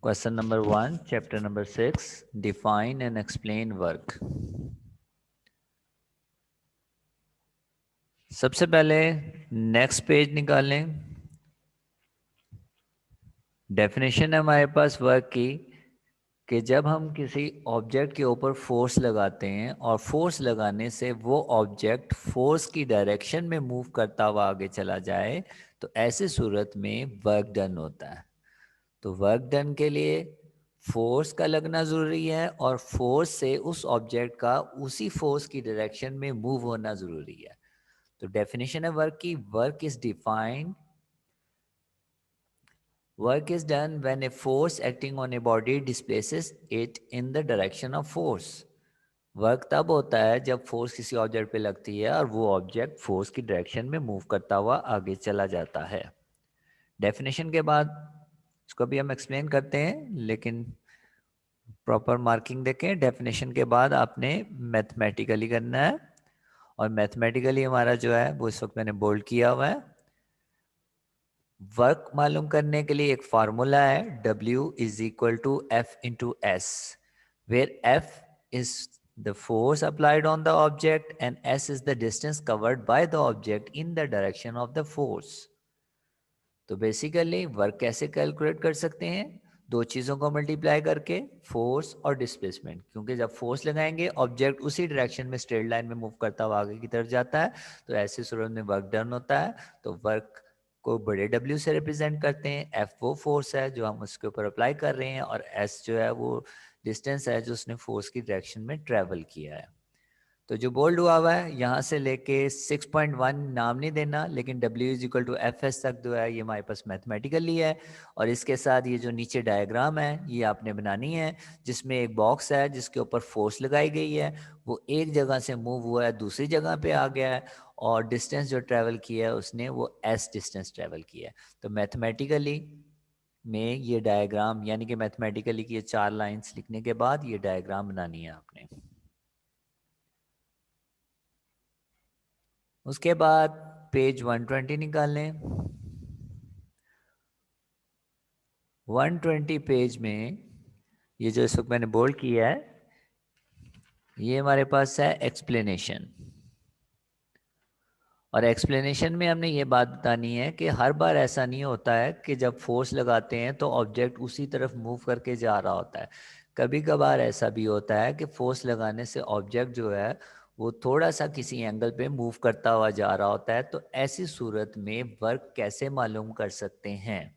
Question number 1, chapter number 6, define and explain work. सबसे पहले next page निकालें। Definition है हमारे पास वर्क की कि जब हम किसी ऑब्जेक्ट के ऊपर फोर्स लगाते हैं और फोर्स लगाने से वो ऑब्जेक्ट फोर्स की डायरेक्शन में मूव करता हुआ आगे चला जाए तो ऐसी सूरत में वर्क डन होता है। तो वर्क डन के लिए फोर्स का लगना ज़रूरी है और फोर्स से उस ऑब्जेक्ट का उसी फोर्स की डायरेक्शन में मूव होना ज़रूरी है। तो डेफिनेशन है वर्क की, work is defined, work is done when a force acting on a body displaces it in the direction of force. Work तब होता है जब फोर्स किसी ऑब्जेक्ट पे लगती है और वो ऑब्जेक्ट फोर्स की डायरेक्शन में मूव करता हुआ आगे चला जाता है। डेफिनेशन के बाद इसको भी हम एक्सप्लेन करते हैं, लेकिन प्रॉपर मार्किंग देखें। डेफिनेशन के बाद आपने मैथमेटिकली करना है और मैथमेटिकली हमारा जो है वो इस वक्त मैंने बोल्ड किया हुआ है। वर्क मालूम करने के लिए एक फार्मूला है, W is equal to F into S, where F is the force applied on the object and S is the distance covered by the object in the direction of the force. तो basically work कैसे calculate कर सकते हैं? दो चीज़ों को multiply करके, force और डिस्प्लेसमेंट। क्योंकि जब फोर्स लगाएंगे ऑब्जेक्ट उसी डायरेक्शन में स्ट्रेट लाइन में मूव करता हुआ आगे की तरफ जाता है, तो ऐसी सूरत में वर्क डन होता है। तो वर्क को बड़े W से रिप्रेजेंट करते हैं। F वो फोर्स है जो हम उसके ऊपर अप्लाई कर रहे हैं और S जो है वो डिस्टेंस है जो उसने फोर्स की डायरेक्शन में ट्रेवल किया है। तो जो बोल्ड हुआ है यहाँ से लेके 6.1 नाम नहीं देना, लेकिन W is equal to F S तक जो है ये हमारे पास मैथमेटिकली है। और इसके साथ ये जो नीचे डायग्राम है ये आपने बनानी है, जिसमें एक बॉक्स है जिसके ऊपर फोर्स लगाई गई है, वो एक जगह से मूव हुआ है दूसरी जगह पे आ गया है और डिस्टेंस जो ट्रैवल किया है उसने वो S डिस्टेंस ट्रैवल किया है। तो मैथमेटिकली में ये डायग्राम यानी कि मैथमेटिकली की ये 4 लाइन्स लिखने के बाद ये डायग्राम बनानी है आपने। उसके बाद पेज 120 निकाल लें। 120 पेज में ये जो इस वक्त मैंने बोल्ड किया है ये हमारे पास है एक्सप्लेनेशन। और एक्सप्लेनेशन में हमने ये बात बतानी है कि हर बार ऐसा नहीं होता है कि जब फोर्स लगाते हैं तो ऑब्जेक्ट उसी तरफ मूव करके जा रहा होता है। कभी कभार ऐसा भी होता है कि फोर्स लगाने से ऑब्जेक्ट जो है वो थोड़ा सा किसी एंगल पे मूव करता हुआ जा रहा होता है। तो ऐसी सूरत में वर्क कैसे मालूम कर सकते हैं?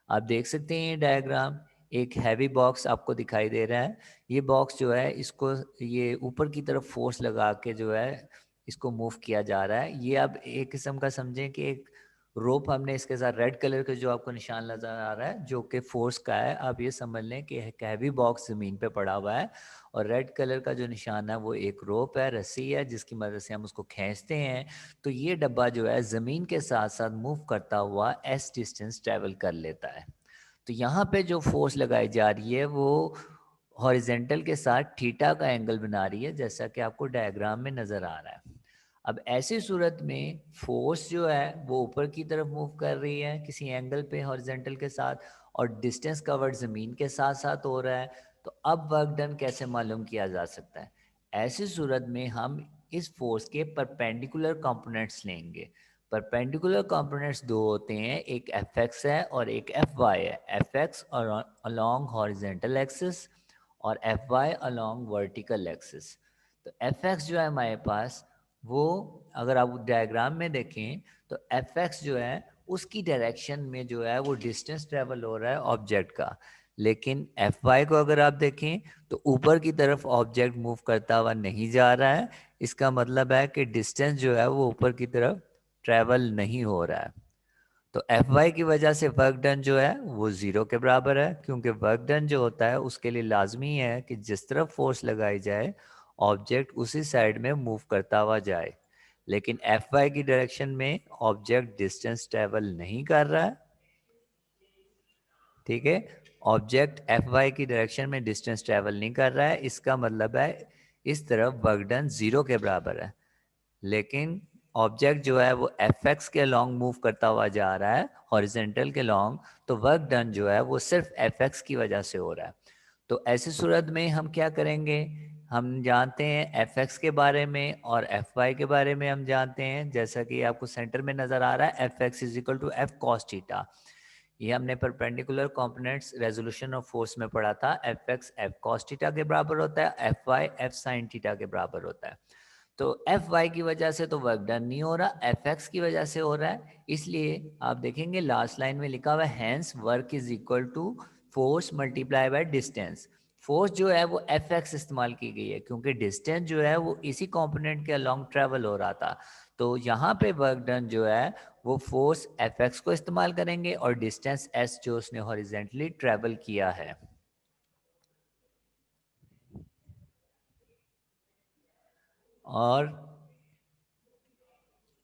आप देख सकते हैं ये डायग्राम, एक हैवी बॉक्स आपको दिखाई दे रहा है। ये बॉक्स जो है इसको ये ऊपर की तरफ फोर्स लगा के जो है इसको मूव किया जा रहा है। ये आप एक किस्म का समझें कि एक रोप हमने इसके साथ रेड कलर का जो आपको निशान नजर आ रहा है जो कि फोर्स का है, आप ये समझ लें कि एक हैवी बॉक्स जमीन पे पड़ा हुआ है और रेड कलर का जो निशान है वो एक रोप है, रस्सी है जिसकी मदद से हम उसको खींचते हैं। तो ये डब्बा जो है ज़मीन के साथ साथ मूव करता हुआ S डिस्टेंस ट्रैवल कर लेता है। तो यहाँ पे जो फोर्स लगाई जा रही है वो हॉरिजेंटल के साथ थीटा का एंगल बना रही है, जैसा कि आपको डायग्राम में नज़र आ रहा है। अब ऐसी सूरत में फोर्स जो है वो ऊपर की तरफ मूव कर रही है किसी एंगल पे हॉरिजेंटल के साथ और डिस्टेंस कवर्ड ज़मीन के साथ साथ हो रहा है। तो अब वर्क डन कैसे मालूम किया जा सकता है? ऐसी सूरत में हम इस फोर्स के परपेंडिकुलर कंपोनेंट्स लेंगे। परपेंडिकुलर कंपोनेंट्स दो होते हैं, एक एफ एक्स है और एक एफ वाई है। F X along horizontal axis और F Y along vertical axis. तो एफ एक्स जो है हमारे पास वो अगर आप डायग्राम में देखें तो एफ एक्स जो है उसकी डायरेक्शन में जो है वो डिस्टेंस ट्रेवल हो रहा है ऑब्जेक्ट का। लेकिन एफ वाई को अगर आप देखें तो ऊपर की तरफ ऑब्जेक्ट मूव करता हुआ नहीं जा रहा है। इसका मतलब है कि डिस्टेंस जो है वो ऊपर की तरफ ट्रैवल नहीं हो रहा है। तो एफ वाई की वजह से वर्क डन जो है वो ज़ीरो के बराबर है, क्योंकि वर्क डन जो होता है उसके लिए लाजमी है कि जिस तरफ फोर्स लगाई जाए ऑब्जेक्ट उसी साइड में मूव करता हुआ जाए। लेकिन एफ वाई की डायरेक्शन में ऑब्जेक्ट डिस्टेंस ट्रेवल नहीं कर रहा है। ठीक है, ऑब्जेक्ट एफ वाई की डायरेक्शन में डिस्टेंस ट्रेवल नहीं कर रहा है, इसका मतलब है इस तरफ वर्क डन ज़ीरो के बराबर है। लेकिन ऑब्जेक्ट जो है वो fx के लॉन्ग मूव करता हुआ जा रहा है हॉरिजेंटल के लॉन्ग, तो वर्क डन जो है वो सिर्फ fx की वजह से हो रहा है। तो ऐसी सूरत में हम क्या करेंगे, हम जानते हैं fx के बारे में और fy के बारे में हम जानते हैं, जैसा कि आपको सेंटर में नज़र आ रहा है fx is equal to f cos theta. ये हमने perpendicular components resolution of force में पढ़ा था, fx f cos थीटा के बराबर होता है, fy f sin थीटा के बराबर होता है। तो एफ वाई की वजह से तो वर्क डन नहीं हो रहा, एफ एक्स की वजह से हो रहा है। इसलिए आप देखेंगे लास्ट लाइन में लिखा हुआ है hence work is equal to force multiply by distance. Force जो है वो एफ एक्स इस्तेमाल की गई है क्योंकि डिस्टेंस जो है वो इसी कंपोनेंट के अलॉन्ग ट्रेवल हो रहा था। तो यहाँ पे वर्क डन जो है वो फोर्स एफ एक्स को इस्तेमाल करेंगे और डिस्टेंस एस जो उसने हॉरिजेंटली ट्रेवल किया है। और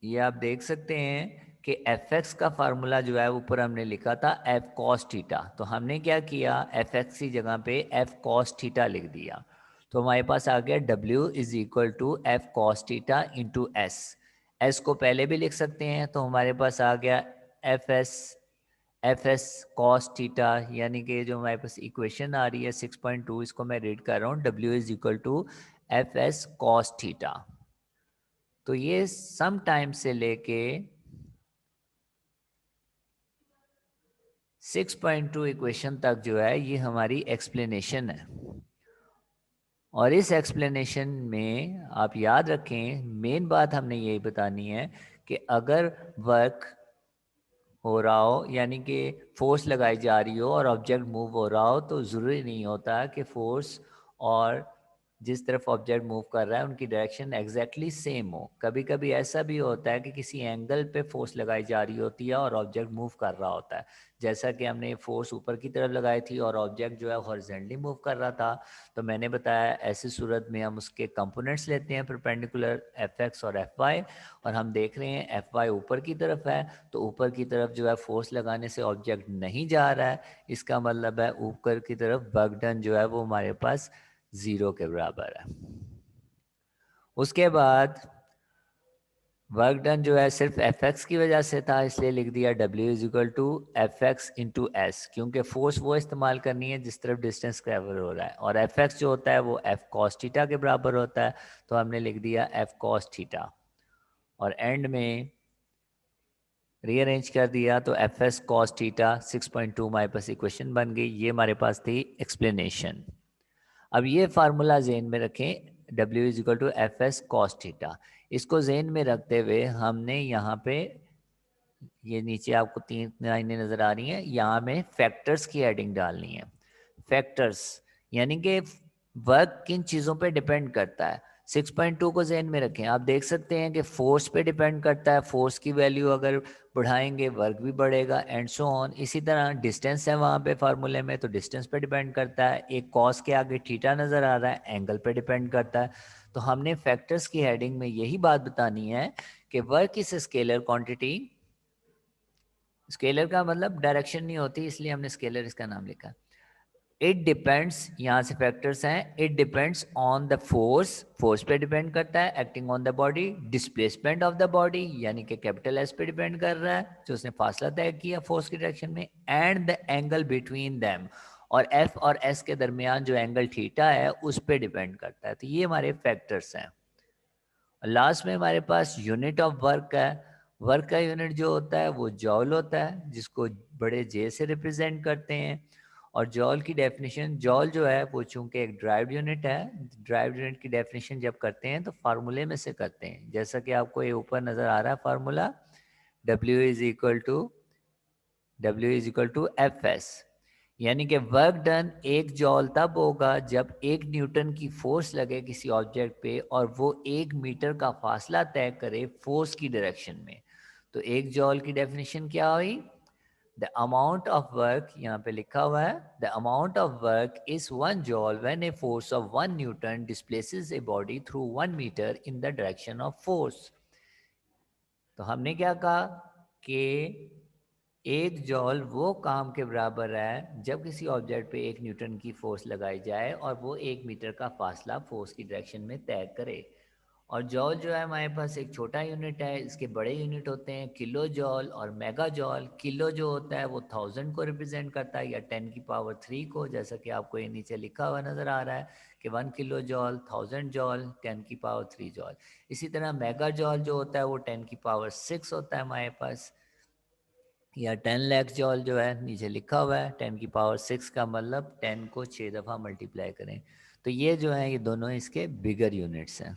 ये आप देख सकते हैं कि एफ एक्स का फार्मूला जो है ऊपर हमने लिखा था एफ कॉस थीटा, तो हमने क्या किया एफ एक्स की जगह पे एफ कॉस थीटा लिख दिया। तो हमारे पास आ गया W is equal to F cos theta into S. S को पहले भी लिख सकते हैं, तो हमारे पास आ गया एफ एस कॉस थीटा, यानी कि जो हमारे पास इक्वेशन आ रही है 6.2, इसको मैं रीड कर रहा हूँ, W is equal to F S cos theta. तो ये सम टाइम से लेके 6.2 इक्वेशन तक जो है ये हमारी एक्सप्लेनेशन है। और इस एक्सप्लेनेशन में आप याद रखें मेन बात हमने यही बतानी है कि अगर वर्क हो रहा हो, यानी कि फोर्स लगाई जा रही हो और ऑब्जेक्ट मूव हो रहा हो, तो ज़रूरी नहीं होता कि फोर्स और जिस तरफ ऑब्जेक्ट मूव कर रहा है उनकी डायरेक्शन एग्जैक्टली सेम हो। कभी कभी ऐसा भी होता है कि किसी एंगल पे फोर्स लगाई जा रही होती है और ऑब्जेक्ट मूव कर रहा होता है, जैसा कि हमने फोर्स ऊपर की तरफ लगाई थी और ऑब्जेक्ट जो है हॉरिजॉन्टली मूव कर रहा था। तो मैंने बताया ऐसी सूरत में हम उसके कंपोनेंट्स लेते हैं परपेंडिकुलर एफ एक्स और एफ वाई, और हम देख रहे हैं एफ वाई ऊपर की तरफ है, तो ऊपर की तरफ जो है फोर्स लगाने से ऑब्जेक्ट नहीं जा रहा है, इसका मतलब है ऊपर की तरफ वर्क डन जो है वो हमारे पास 0 के बराबर है। उसके बाद वर्क डन जो है सिर्फ एफ एक्स की वजह से था, इसलिए लिख दिया W is equal to F X into S, क्योंकि फोर्स वो इस्तेमाल करनी है जिस तरफ डिस्टेंस ट्रेवल हो रहा है, और एफ एक्स जो होता है वो एफ कॉस थीटा के बराबर होता है, तो हमने लिख दिया एफ कॉस थीटा। और एंड में रीअरेंज कर दिया तो एफ एस कॉस थीटा 6.2 हमारे पास इक्वेशन बन गई। ये हमारे पास थी एक्सप्लेनेशन। अब ये फार्मूला जेन में रखें, W is equal to F S cos theta. इसको जेन में रखते हुए हमने यहाँ पे ये नीचे आपको 3 लाइनें नज़र आ रही हैं, यहाँ में फैक्टर्स की हेडिंग डालनी है। फैक्टर्स यानी कि वर्क किन चीज़ों पे डिपेंड करता है। 6.2 को जहन में रखें, आप देख सकते हैं कि फोर्स पे डिपेंड करता है, फोर्स की वैल्यू अगर बढ़ाएंगे वर्क भी बढ़ेगा एंड सो ऑन। इसी तरह डिस्टेंस है वहाँ पे फार्मूले में, तो डिस्टेंस पे डिपेंड करता है। एक कॉस के आगे थीटा नज़र आ रहा है, एंगल पे डिपेंड करता है। तो हमने फैक्टर्स की हेडिंग में यही बात बतानी है कि work is scalar quantity. Scalar का मतलब डायरेक्शन नहीं होती, इसलिए हमने स्केलर इसका नाम लिखा। इट डिपेंड्स, यहाँ से फैक्टर्स हैं, it depends on the force, force पे डिपेंड करता है, acting on the body, displacement of the body यानी कि कैपिटल एस पे डिपेंड कर रहा है जो उसने फासला तय किया फोर्स की डायरेक्शन में, and the angle between them, और एफ और एस के दरमियान जो एंगल थीटा है उस पे डिपेंड करता है। तो ये हमारे फैक्टर्स हैं। लास्ट में हमारे पास यूनिट ऑफ वर्क है। वर्क का यूनिट जो होता है वो जॉल होता है, जिसको बड़े जे से रिप्रेजेंट करते हैं। और जॉल की डेफिनेशन, जॉल जो है वो चूंकि एक ड्राइव यूनिट है, ड्राइव यूनिट की डेफिनेशन जब करते हैं तो फार्मूले में से करते हैं, जैसा कि आपको ये ऊपर नज़र आ रहा है formula, W is equal to F S, यानी कि वर्क डन एक जॉल तब होगा जब 1 न्यूटन की फोर्स लगे किसी ऑब्जेक्ट पे और वो 1 मीटर का फासला तय करे फोर्स की डायरेक्शन में। तो एक जॉल की डेफिनेशन क्या हुई, द अमाउंट ऑफ वर्क, यहाँ पे लिखा हुआ है the amount of work is 1 joule when a force of 1 newton displaces a body through 1 metre in the direction of force. तो हमने क्या कहा कि 1 जॉल वो काम के बराबर है जब किसी ऑब्जेक्ट पे 1 न्यूटन की फोर्स लगाई जाए और वो 1 मीटर का फासला फोर्स की डायरेक्शन में तय करे। और जॉल जो है हमारे पास एक छोटा यूनिट है, इसके बड़े यूनिट होते हैं किलो जॉल और मेगा जॉल। किलो जो होता है वो 1000 को रिप्रेजेंट करता है या 10⁻³ को, जैसा कि आपको ये नीचे लिखा हुआ नज़र आ रहा है कि 1 किलो जॉल, 1000 जॉल, 10⁻³ जॉल। इसी तरह मेगा जॉल जो होता है वो 10⁻6 होता है हमारे पास, या 10 लाख जॉल जो है नीचे लिखा हुआ है 10⁻6 का मतलब 10 को 6 दफ़ा मल्टीप्लाई करें। तो ये जो है ये दोनों इसके बिगर यूनिट्स हैं।